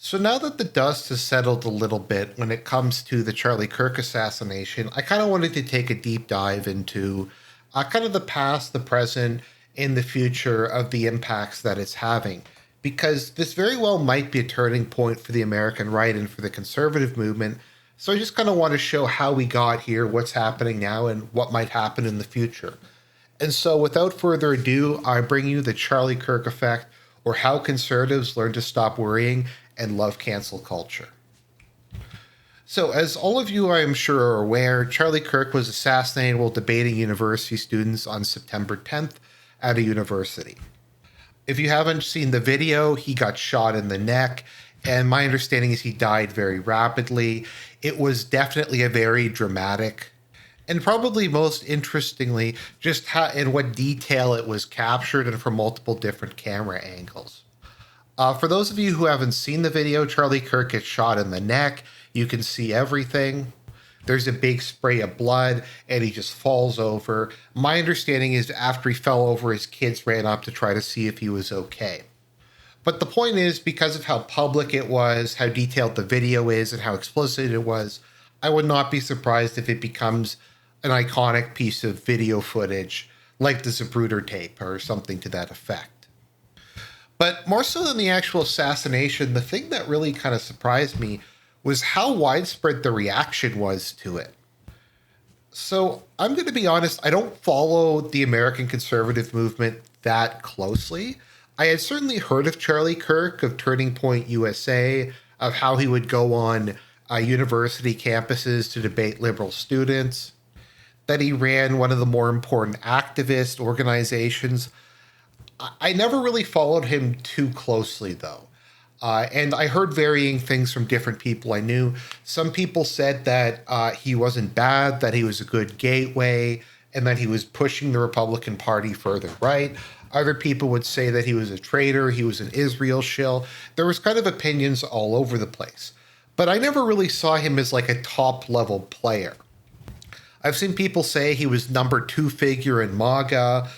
So now that the dust has settled a little bit when it comes to the Charlie Kirk assassination, I kind of wanted to take a deep dive into kind of the past, the present, and the future of the impacts that it's having. Because this very well might be a turning point for the American right and for the conservative movement. So I just kind of want to show how we got here, what's happening now, and what might happen in the future. And so without further ado, I bring you the Charlie Kirk effect, or how conservatives learn to stop worrying and love cancel culture. So, as all of you I am sure are aware, Charlie Kirk was assassinated while debating university students on September 10th at a university. If you haven't seen the video, he got shot in the neck, and my understanding is he died very rapidly. It was definitely a very dramatic, and probably most interestingly, just how in what detail it was captured and from multiple different camera angles. For those of you who haven't seen the video, Charlie Kirk gets shot in the neck. You can see everything. There's a big spray of blood, and he just falls over. My understanding is after he fell over, his kids ran up to try to see if he was okay. But the point is, because of how public it was, how detailed the video is, and how explicit it was, I would not be surprised if it becomes an iconic piece of video footage, like the Zapruder tape or something to that effect. But more so than the actual assassination, the thing that really kind of surprised me was how widespread the reaction was to it. So I'm going to be honest, I don't follow the American conservative movement that closely. I had certainly heard of Charlie Kirk, of Turning Point USA, of how he would go on university campuses to debate liberal students, that he ran one of the more important activist organizations. I never really followed him too closely, though. And I heard varying things from different people I knew. Some people said that he wasn't bad, that he was a good gateway, and that he was pushing the Republican Party further right. Other people would say that he was a traitor, he was an Israel shill. There was kind of opinions all over the place. But I never really saw him as like a top-level player. I've seen people say he was number two figure in MAGA,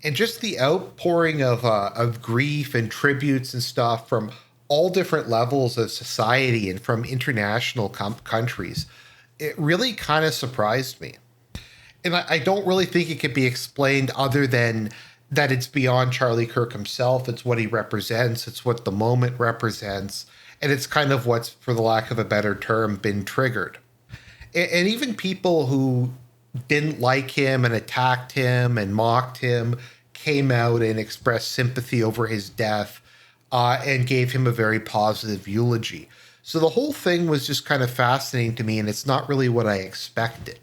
and just the outpouring of grief and tributes and stuff from all different levels of society and from international countries, it really kind of surprised me. And I don't really think it could be explained other than that it's beyond Charlie Kirk himself. It's what he represents. It's what the moment represents. And it's kind of what's, for the lack of a better term, been triggered. And even people who didn't like him and attacked him and mocked him came out and expressed sympathy over his death and gave him a very positive eulogy. So the whole thing was just kind of fascinating to me, and it's not really what I expected.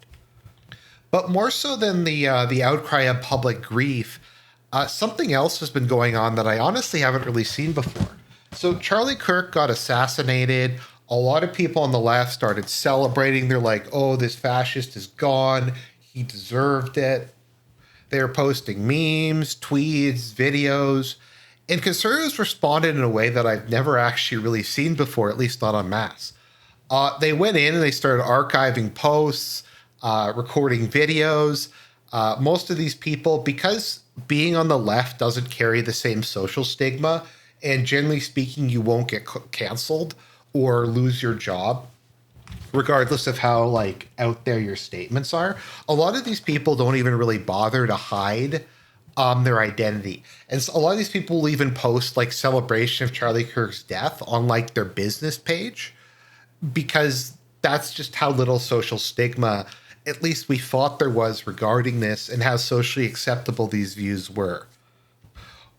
But more so than the outcry of public grief, something else has been going on that I honestly haven't really seen before. So Charlie Kirk got assassinated. A lot of people on the left started celebrating. They're like, oh, this fascist is gone. He deserved it. They're posting memes, tweets, videos. And conservatives responded in a way that I've never actually really seen before, at least not en masse. They went in and they started archiving posts, recording videos. Most of these people, because being on the left doesn't carry the same social stigma, and generally speaking, you won't get canceled or lose your job, regardless of how like out there your statements are. A lot of these people don't even really bother to hide their identity. And so a lot of these people will even post like celebration of Charlie Kirk's death on like their business page, because that's just how little social stigma, at least we thought there was regarding this, and how socially acceptable these views were.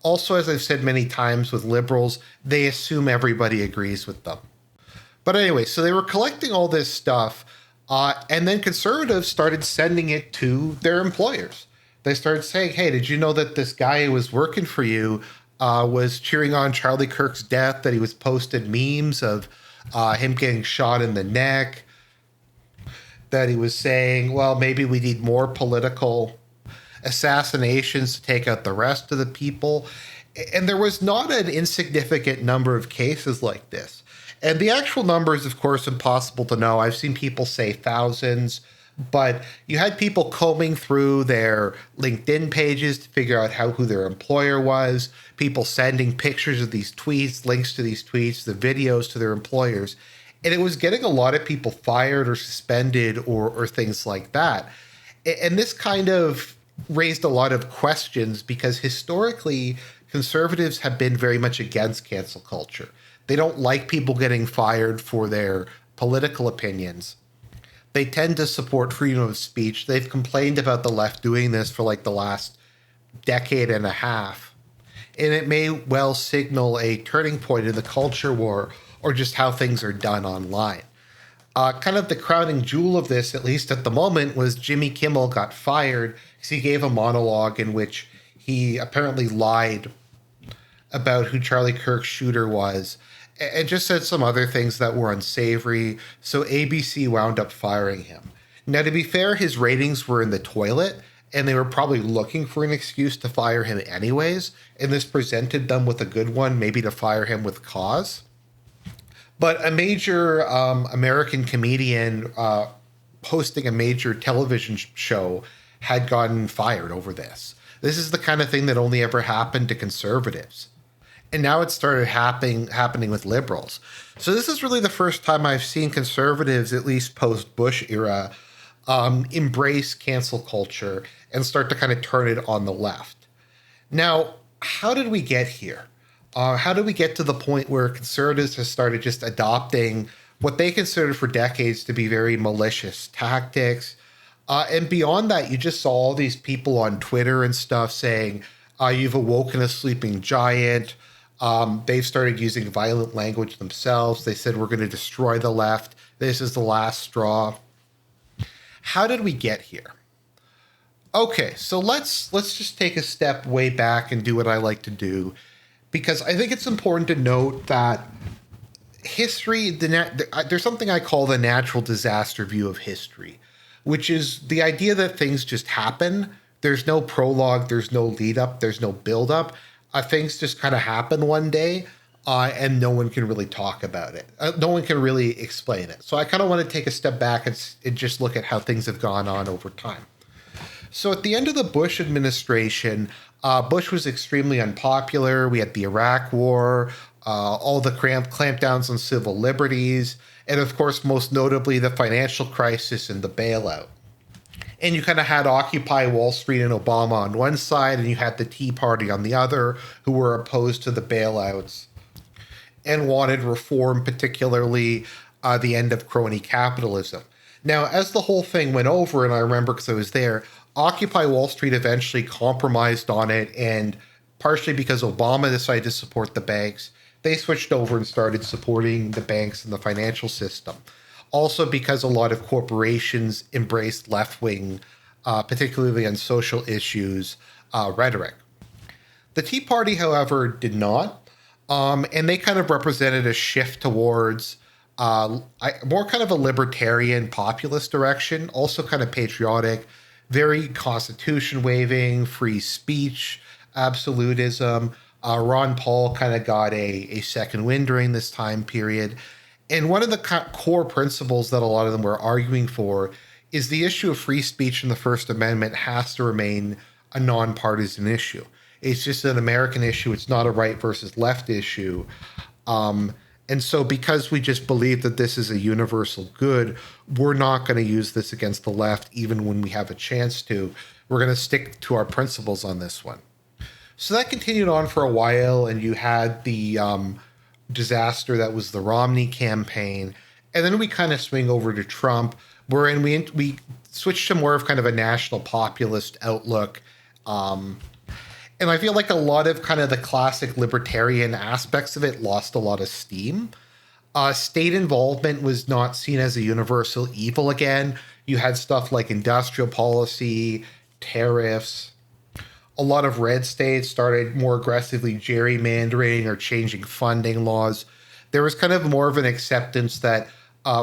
Also, as I've said many times with liberals, they assume everybody agrees with them. But anyway, so they were collecting all this stuff, and then conservatives started sending it to their employers. They started saying, hey, did you know that this guy who was working for you was cheering on Charlie Kirk's death, that he was posted memes of him getting shot in the neck, that he was saying, well, maybe we need more political assassinations to take out the rest of the people. And there was not an insignificant number of cases like this. And the actual number is, of course, impossible to know. I've seen people say thousands. But you had people combing through their LinkedIn pages to figure out who their employer was, people sending pictures of these tweets, links to these tweets, the videos to their employers. And it was getting a lot of people fired or suspended or things like that. And this kind of raised a lot of questions because historically, conservatives have been very much against cancel culture. They don't like people getting fired for their political opinions. They tend to support freedom of speech. They've complained about the left doing this for like the last decade and a half. And it may well signal a turning point in the culture war or just how things are done online. Kind of the crowning jewel of this, at least at the moment, was Jimmy Kimmel got fired because he gave a monologue in which he apparently lied about who Charlie Kirk's shooter was and just said some other things that were unsavory. So ABC wound up firing him. Now, to be fair, his ratings were in the toilet and they were probably looking for an excuse to fire him anyways. And this presented them with a good one, maybe to fire him with cause. But a major American comedian hosting a major television show had gotten fired over this. This is the kind of thing that only ever happened to conservatives. And now it started happening with liberals. So this is really the first time I've seen conservatives, at least post-Bush era, embrace cancel culture and start to kind of turn it on the left. Now, how did we get here? How did we get to the point where conservatives have started just adopting what they considered for decades to be very malicious tactics? And beyond that, you just saw all these people on Twitter and stuff saying, you've awoken a sleeping giant. They've started using violent language themselves. They said, we're going to destroy the left. This is the last straw. How did we get here? Okay, so let's just take a step way back and do what I like to do, because I think it's important to note that history, there's something I call the natural disaster view of history, which is the idea that things just happen. There's no prologue, there's no lead up, there's no build up. Things just kind of happen one day, and no one can really talk about it. No one can really explain it. So I kind of want to take a step back and just look at how things have gone on over time. So at the end of the Bush administration, Bush was extremely unpopular. We had the Iraq War, all the clampdowns on civil liberties, and of course, most notably, the financial crisis and the bailout. And you kind of had Occupy Wall Street and Obama on one side, and you had the Tea Party on the other, who were opposed to the bailouts and wanted reform, particularly the end of crony capitalism. Now, as the whole thing went over, and I remember because I was there, Occupy Wall Street eventually compromised on it, and partially because Obama decided to support the banks, they switched over and started supporting the banks and the financial system. Also because a lot of corporations embraced left-wing, particularly on social issues, rhetoric. The Tea Party, however, did not, and they kind of represented a shift towards more kind of a libertarian populist direction, also kind of patriotic, very constitution waving, free speech, absolutism. Ron Paul kind of got a second wind during this time period. And one of the core principles that a lot of them were arguing for is the issue of free speech in the First Amendment has to remain a nonpartisan issue. It's just an American issue. It's not a right versus left issue. And so because we just believe that this is a universal good, we're not going to use this against the left, even when we have a chance to. We're going to stick to our principles on this one. So that continued on for a while, and you had the disaster that was the Romney campaign. And then we kind of swing over to Trump, wherein we switched to more of kind of a national populist outlook. And I feel like a lot of kind of the classic libertarian aspects of it lost a lot of steam. State involvement was not seen as a universal evil again. You had stuff like industrial policy, tariffs. A lot of red states started more aggressively gerrymandering or changing funding laws. There was kind of more of an acceptance that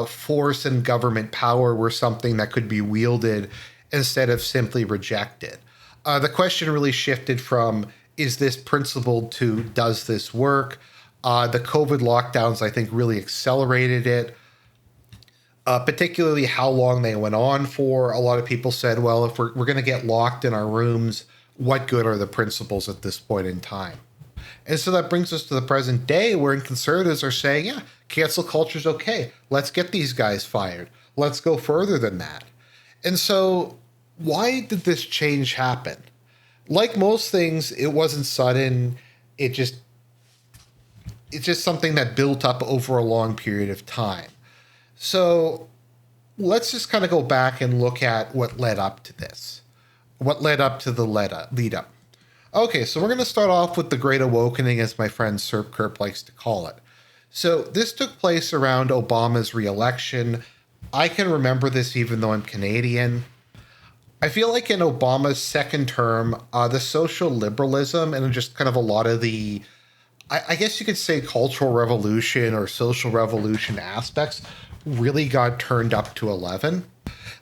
force and government power were something that could be wielded instead of simply rejected. The question really shifted from, is this principled, to does this work? The COVID lockdowns, I think, really accelerated it. particularly how long they went on for. A lot of people said, well, if we're going to get locked in our rooms, what good are the principles at this point in time? And so that brings us to the present day, wherein conservatives are saying, yeah, cancel culture is okay. Let's get these guys fired. Let's go further than that. And so why did this change happen? Like most things, it wasn't sudden. It's just something that built up over a long period of time. So let's just kind of go back and look at what led up to this. What led up to the lead up. Okay, so we're going to start off with the Great Awokening, as my friend Sir Kirk likes to call it. So this took place around Obama's re-election. I can remember this even though I'm Canadian. I feel like in Obama's second term, the social liberalism and just kind of a lot of the, I guess you could say, cultural revolution or social revolution aspects really got turned up to 11.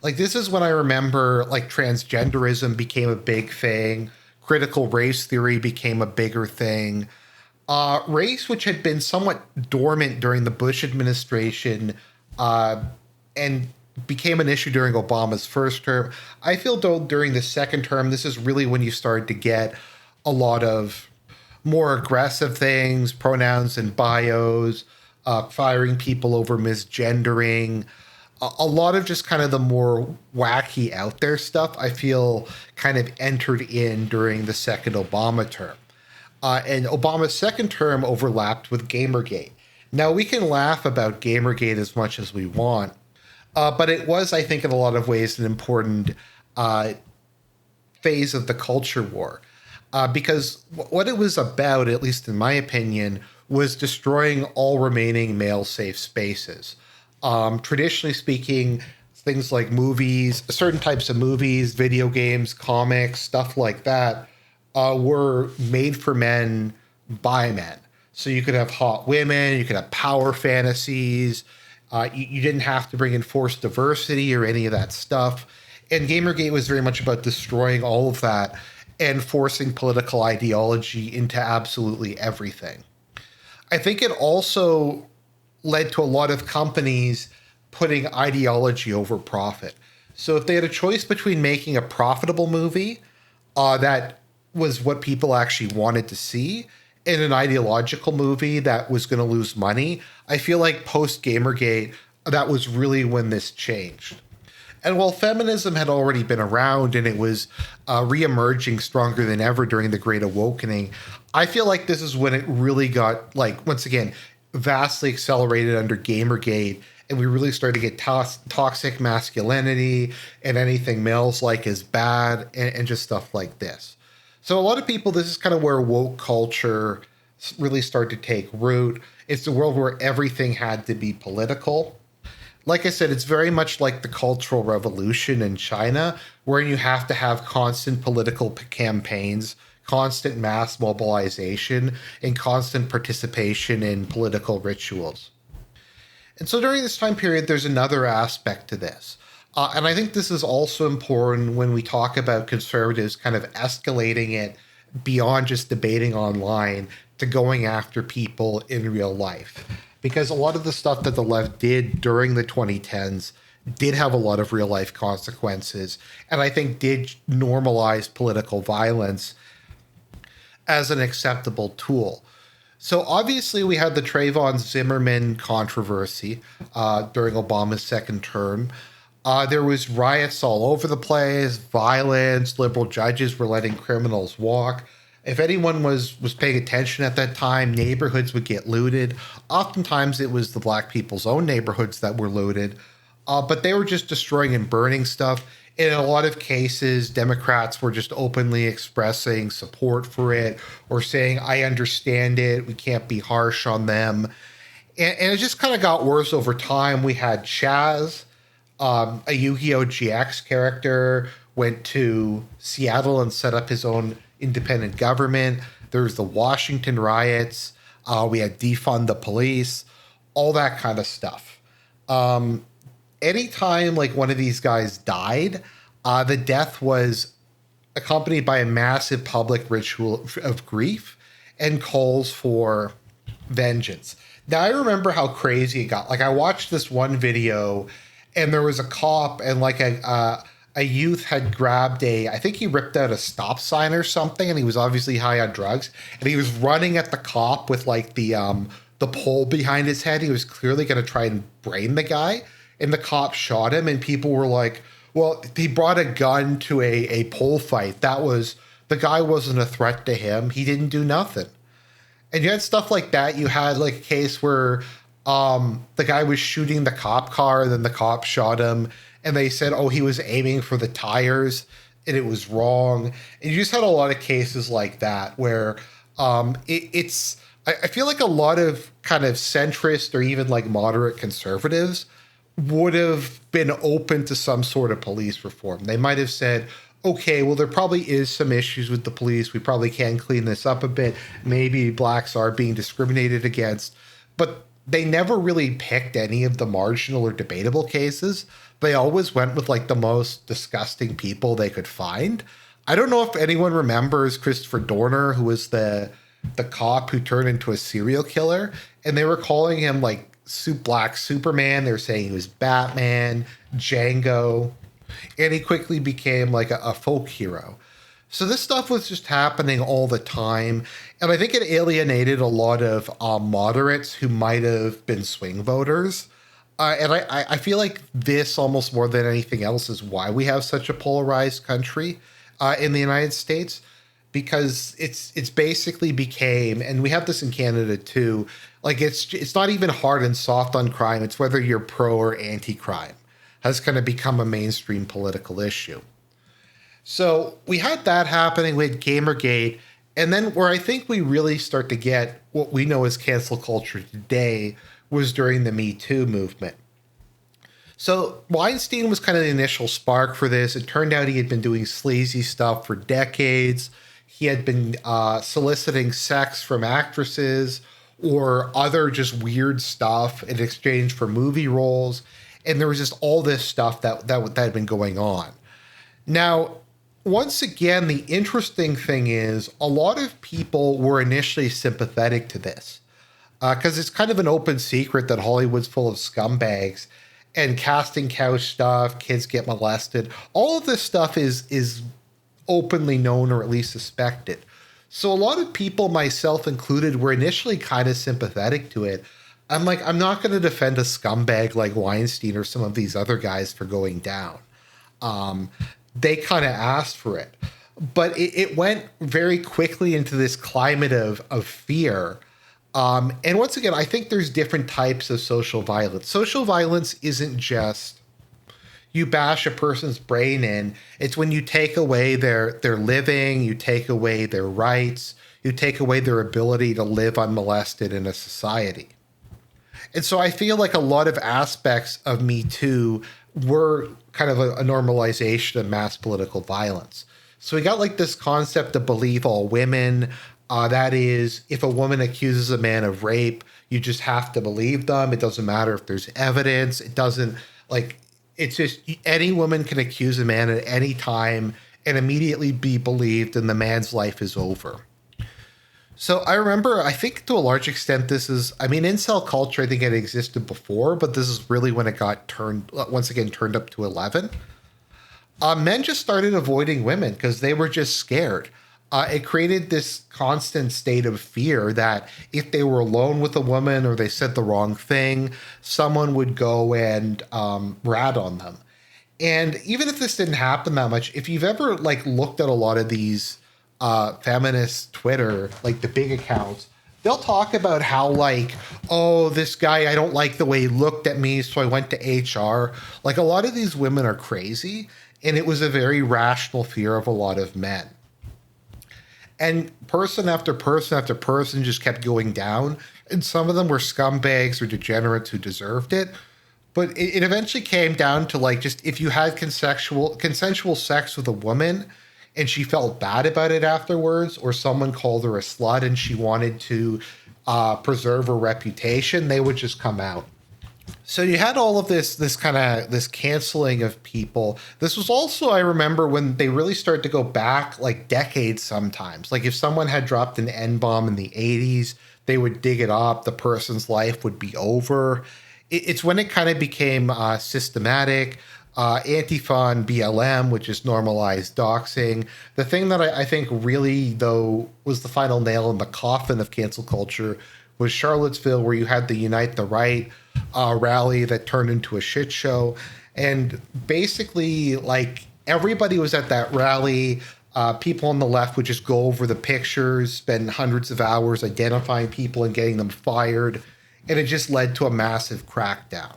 Like, this is when I remember, like, transgenderism became a big thing. Critical race theory became a bigger thing. Race, which had been somewhat dormant during the Bush administration and became an issue during Obama's first term. I feel though during the second term, this is really when you started to get a lot of more aggressive things, pronouns and bios, firing people over misgendering, a lot of just kind of the more wacky out there stuff I feel kind of entered in during the second Obama term. And Obama's second term overlapped with Gamergate. Now, we can laugh about Gamergate as much as we want, but it was, I think, in a lot of ways an important phase of the culture war. Because what it was about, at least in my opinion, was destroying all remaining male safe spaces. Traditionally speaking, things like movies, certain types of movies, video games, comics, stuff like that, were made for men by men. So you could have hot women, you could have power fantasies. You didn't have to bring in forced diversity or any of that stuff. And Gamergate was very much about destroying all of that and forcing political ideology into absolutely everything. I think it also led to a lot of companies putting ideology over profit. So if they had a choice between making a profitable movie that was what people actually wanted to see and an ideological movie that was going to lose money, I feel like post Gamergate, that was really when this changed. And while feminism had already been around and it was re-emerging stronger than ever during the Great Awokening, I feel like this is when it really got, like, once again, vastly accelerated under Gamergate, and we really started to get toxic masculinity and anything males like is bad and just stuff like this. So a lot of people, this is kind of where woke culture really started to take root. It's a world where everything had to be political. Like I said, it's very much like the Cultural Revolution in China, where you have to have constant political campaigns, constant mass mobilization, and constant participation in political rituals. And so during this time period, there's another aspect to this. And I think this is also important when we talk about conservatives kind of escalating it beyond just debating online to going after people in real life. Because a lot of the stuff that the left did during the 2010s did have a lot of real life consequences, and I think did normalize political violence as an acceptable tool. So obviously we had the Trayvon Zimmerman controversy during Obama's second term. There was riots all over the place, violence, liberal judges were letting criminals walk. If anyone was paying attention at that time, neighborhoods would get looted. Oftentimes it was the black people's own neighborhoods that were looted, but they were just destroying and burning stuff. In a lot of cases, Democrats were just openly expressing support for it or saying, I understand it, we can't be harsh on them. And it just kind of got worse over time. We had Chaz, a Yu-Gi-Oh! GX character, went to Seattle and set up his own independent government. There was the Washington riots. We had defund the police, all that kind of stuff. Anytime like one of these guys died, the death was accompanied by a massive public ritual of grief and calls for vengeance. Now, I remember how crazy it got. Like, I watched this one video, and there was a cop, and like a youth had grabbed I think he ripped out a stop sign or something, and he was obviously high on drugs, and he was running at the cop with like the pole behind his head. He was clearly going to try and brain the guy, and the cop shot him, and people were like, well, he brought a gun to a pole fight. The guy wasn't a threat to him. He didn't do nothing. And you had stuff like that. You had like a case where the guy was shooting the cop car, and then the cop shot him, and they said, oh, he was aiming for the tires, and it was wrong. And you just had a lot of cases like that where I feel like a lot of kind of centrist or even like moderate conservatives would have been open to some sort of police reform. They might have said, okay, well, there probably is some issues with the police. We probably can clean this up a bit. Maybe blacks are being discriminated against. But they never really picked any of the marginal or debatable cases. They always went with like the most disgusting people they could find. I don't know if anyone remembers Christopher Dorner, who was the cop who turned into a serial killer. And they were calling him like Black Superman. They were saying he was Batman, Django, and he quickly became like a folk hero. So this stuff was just happening all the time, and I think it alienated a lot of moderates who might have been swing voters. And I feel like this, almost more than anything else, is why we have such a polarized country in the United States, because it's basically became, and we have this in Canada too, like it's not even hard and soft on crime. It's whether you're pro or anti-crime has kind of become a mainstream political issue. So we had that happening with Gamergate. And then where I think we really start to get what we know as cancel culture today was during the MeToo movement. So Weinstein was kind of the initial spark for this. It turned out he had been doing sleazy stuff for decades. He had been soliciting sex from actresses or other just weird stuff in exchange for movie roles. And there was just all this stuff that had been going on. Now, once again, the interesting thing is a lot of people were initially sympathetic to this because it's kind of an open secret that Hollywood's full of scumbags, and casting couch stuff, kids get molested. All of this stuff is openly known or at least suspected. So a lot of people, myself included, were initially kind of sympathetic to it. I'm like, I'm not going to defend a scumbag like Weinstein or some of these other guys for going down. They kind of asked for it. But it went very quickly into this climate of fear. And once again, I think there's different types of social violence. Social violence isn't just you bash a person's brain in. It's when you take away their living, you take away their rights, you take away their ability to live unmolested in a society. And so I feel like a lot of aspects of Me Too were kind of a normalization of mass political violence. So we got like this concept of believe all women. That is, if a woman accuses a man of rape, you just have to believe them. It doesn't matter if there's evidence. It doesn't, like, it's just any woman can accuse a man at any time and immediately be believed, and the man's life is over. So I remember, I think to a large extent, incel culture, I think it existed before, but this is really when it got turned up to 11. Men just started avoiding women because they were just scared. It created this constant state of fear that if they were alone with a woman or they said the wrong thing, someone would go and rat on them. And even if this didn't happen that much, if you've ever like looked at a lot of these feminist Twitter, like the big accounts, they'll talk about how like, oh, this guy, I don't like the way he looked at me, so I went to HR. Like a lot of these women are crazy, and it was a very rational fear of a lot of men. And person after person after person just kept going down, and some of them were scumbags or degenerates who deserved it. But it eventually came down to like, just if you had consensual sex with a woman and she felt bad about it afterwards, or someone called her a slut and she wanted to preserve her reputation, they would just come out. So you had all of this canceling of people. This was also, I remember, when they really started to go back like decades sometimes. Like if someone had dropped an N-bomb in the 80s, they would dig it up. The person's life would be over. it's when it kind of became systematic. Antifa and BLM, which is normalized doxing. The thing that I think really, though, was the final nail in the coffin of cancel culture was Charlottesville, where you had the Unite the Right rally that turned into a shit show. And basically, like, everybody was at that rally. People on the left would just go over the pictures, spend hundreds of hours identifying people and getting them fired. And it just led to a massive crackdown.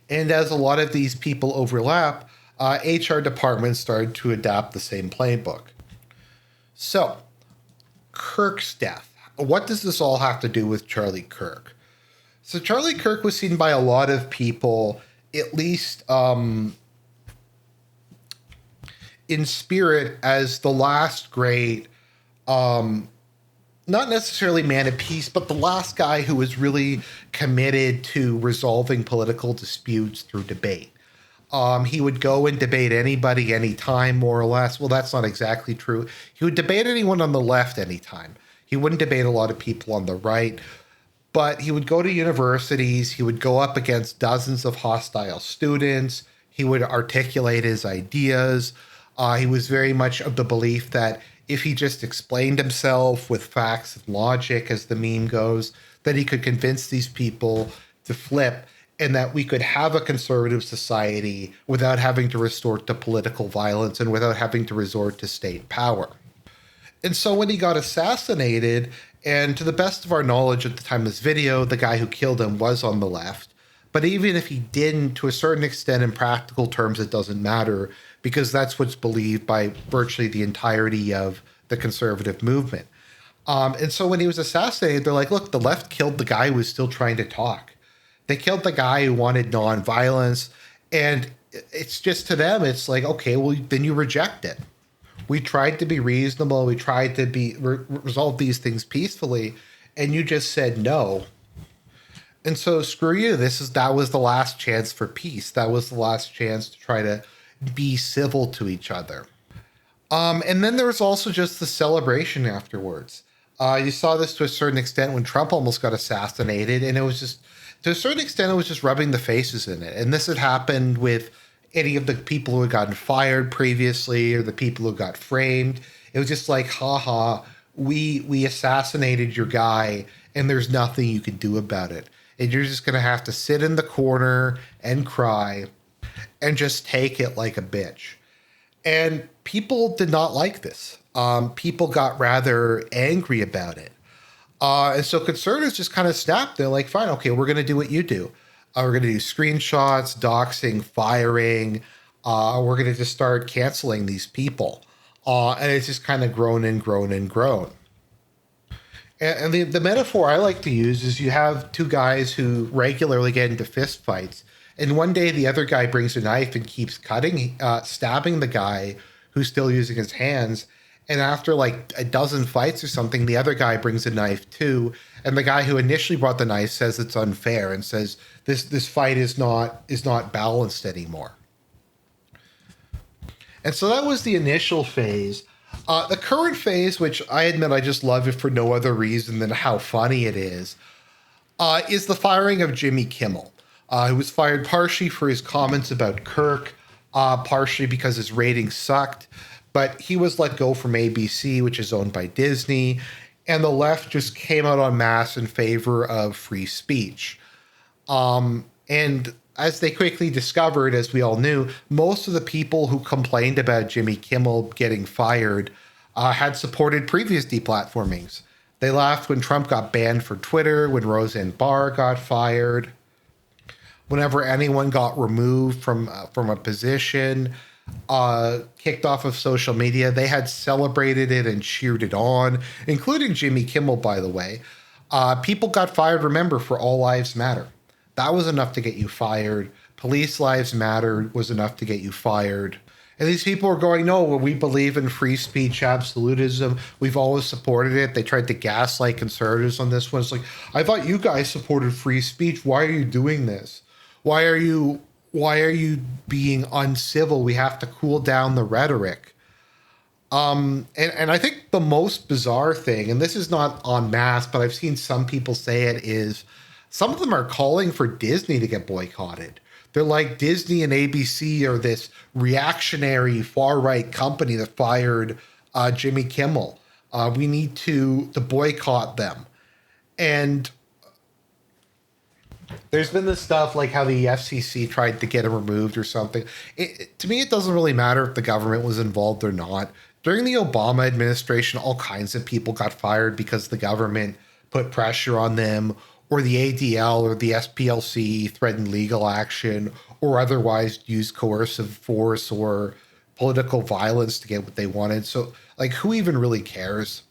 And as a lot of these people overlap, HR departments started to adapt the same playbook. So, Kirk's death. What does this all have to do with Charlie Kirk? So, Charlie Kirk was seen by a lot of people, at least in spirit, as the last great, not necessarily man of peace, but the last guy who was really committed to resolving political disputes through debate. He would go and debate anybody, anytime, more or less. Well, that's not exactly true. He would debate anyone on the left anytime. He wouldn't debate a lot of people on the right. But he would go to universities. He would go up against dozens of hostile students. He would articulate his ideas. He was very much of the belief that if he just explained himself with facts and logic, as the meme goes, that he could convince these people to flip and that we could have a conservative society without having to resort to political violence and without having to resort to state power. And so when he got assassinated, and to the best of our knowledge at the time of this video, the guy who killed him was on the left. But even if he didn't, to a certain extent, in practical terms, it doesn't matter, because that's what's believed by virtually the entirety of the conservative movement. And so when he was assassinated, they're like, look, the left killed the guy who was still trying to talk. They killed the guy who wanted nonviolence. And it's just, to them, it's like, okay, well, then you reject it. We tried to be reasonable. We tried to resolve these things peacefully. And you just said no. And so screw you. That was the last chance for peace. That was the last chance to try to be civil to each other. And then there was also just the celebration afterwards. You saw this to a certain extent when Trump almost got assassinated, and it was just, to a certain extent, it was just rubbing the faces in it. And this had happened with any of the people who had gotten fired previously or the people who got framed. It was just like, haha, we assassinated your guy, and there's nothing you can do about it. And you're just going to have to sit in the corner and cry and just take it like a bitch. And people did not like this. People got rather angry about it. And so conservatives just kind of snapped. They're like, fine, okay, we're going to do what you do. We're going to do screenshots, doxing, firing. We're going to just start canceling these people. And it's just kind of grown and grown and grown. And the metaphor I like to use is you have two guys who regularly get into fist fights. And one day the other guy brings a knife and keeps stabbing the guy who's still using his hands. And after like a dozen fights or something, the other guy brings a knife too. And the guy who initially brought the knife says it's unfair and says this fight is not balanced anymore. And so that was the initial phase. The current phase, which I admit I just love it for no other reason than how funny it is the firing of Jimmy Kimmel. He was fired partially for his comments about Kirk, partially because his ratings sucked. But he was let go from ABC, which is owned by Disney. And the left just came out en masse in favor of free speech. And as they quickly discovered, as we all knew, most of the people who complained about Jimmy Kimmel getting fired had supported previous deplatformings. They laughed when Trump got banned for Twitter, when Roseanne Barr got fired, whenever anyone got removed from a position, kicked off of social media. They had celebrated it and cheered it on, including Jimmy Kimmel, by the way. People got fired, remember, for All Lives Matter. That was enough to get you fired. Police Lives Matter was enough to get you fired. And these people were going, no, well, we believe in free speech absolutism. We've always supported it. They tried to gaslight conservatives on this one. It's like, I thought you guys supported free speech. Why are you doing this? Why are you being uncivil? We have to cool down the rhetoric. And I think the most bizarre thing, and this is not en masse, but I've seen some people say it, is Some of them are calling for Disney to get boycotted. They're like, Disney and ABC are this reactionary far-right company that fired Jimmy Kimmel. We need to boycott them. And there's been this stuff like how the FCC tried to get him removed or something. To me, it doesn't really matter if the government was involved or not. During the Obama administration, all kinds of people got fired because the government put pressure on them, or the ADL or the SPLC threatened legal action, or otherwise used coercive force or political violence to get what they wanted. So, like, who even really cares?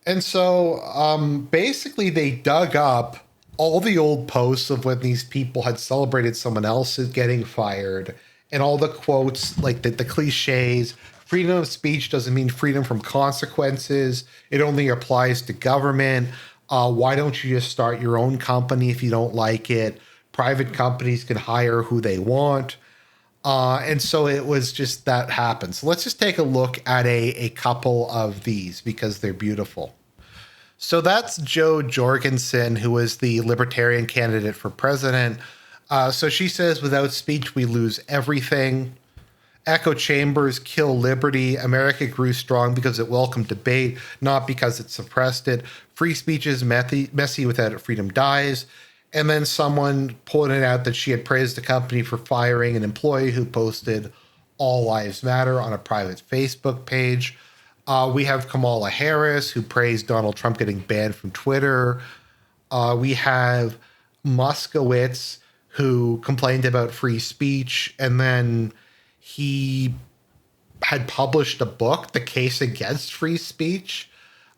And so basically they dug up all the old posts of when these people had celebrated someone else's getting fired, and all the quotes, like the cliches. Freedom of speech doesn't mean freedom from consequences. It only applies to government. Why don't you just start your own company if you don't like it? Private companies can hire who they want. And so it was just that happened. So let's just take a look at a couple of these because they're beautiful. So that's Jo Jorgensen, who was the Libertarian candidate for president. So she says, without speech, we lose everything. Echo chambers kill liberty. America grew strong because it welcomed debate, not because it suppressed it. Free speech is messy. Without it, freedom dies. And then someone pointed out that she had praised the company for firing an employee who posted All Lives Matter on a private Facebook page. We have Kamala Harris, who praised Donald Trump getting banned from Twitter. We have Moskowitz, who complained about free speech, and then he had published a book, The Case Against Free Speech.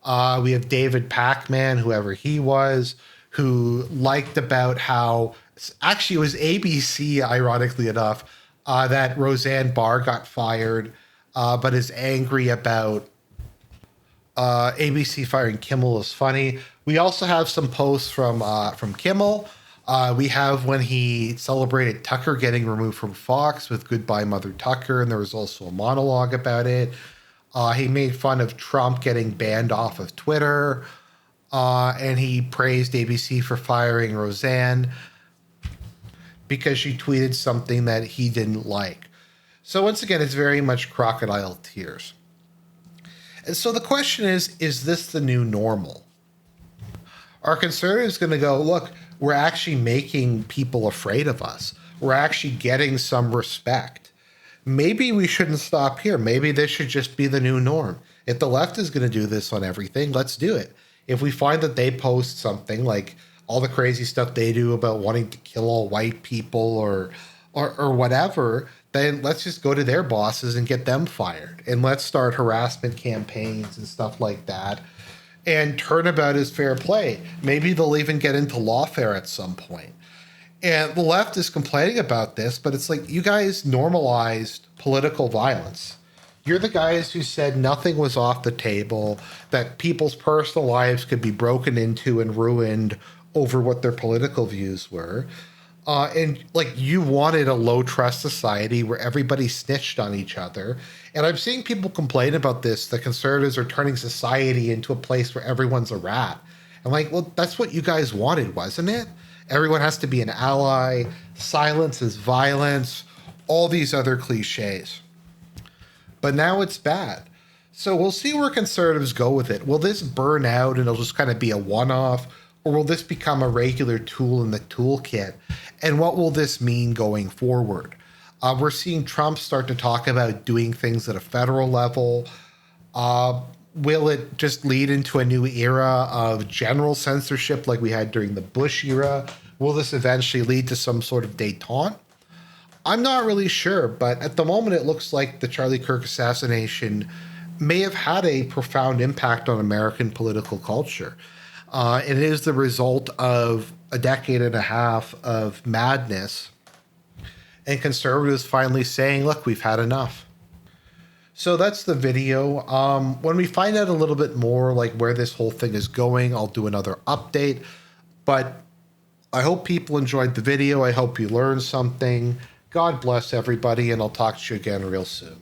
We have David Pacman, whoever he was, who liked about how, actually it was ABC, ironically enough, that Roseanne Barr got fired, but is angry about ABC firing Kimmel is funny. We also have some posts from Kimmel. We have when he celebrated Tucker getting removed from Fox with Goodbye Mother Tucker, and there was also a monologue about it. He made fun of Trump getting banned off of Twitter, and he praised ABC for firing Roseanne because she tweeted something that he didn't like. So once again, it's very much crocodile tears. And so the question is this the new normal? Are conservatives going to go, look, we're actually making people afraid of us. We're actually getting some respect. Maybe we shouldn't stop here. Maybe this should just be the new norm. If the left is going to do this on everything, let's do it. If we find that they post something like all the crazy stuff they do about wanting to kill all white people or whatever, then let's just go to their bosses and get them fired. And let's start harassment campaigns and stuff like that. And turnabout is fair play. Maybe they'll even get into lawfare at some point. And the left is complaining about this, but it's like, you guys normalized political violence. You're the guys who said nothing was off the table, that people's personal lives could be broken into and ruined over what their political views were. And like, you wanted a low trust society where everybody snitched on each other. And I'm seeing people complain about this. The conservatives are turning society into a place where everyone's a rat. I'm like, well, that's what you guys wanted, wasn't it? Everyone has to be an ally. Silence is violence. All these other cliches. But now it's bad. So we'll see where conservatives go with it. Will this burn out and it'll just kind of be a one-off? Or will this become a regular tool in the toolkit? And what will this mean going forward? We're seeing Trump start to talk about doing things at a federal level. Will it just lead into a new era of general censorship like we had during the Bush era? Will this eventually lead to some sort of détente? I'm not really sure, but at the moment it looks like the Charlie Kirk assassination may have had a profound impact on American political culture. It is the result of a decade and a half of madness and conservatives finally saying, look, we've had enough. So that's the video. When we find out a little bit more like where this whole thing is going, I'll do another update. But I hope people enjoyed the video. I hope you learned something. God bless everybody, and I'll talk to you again real soon.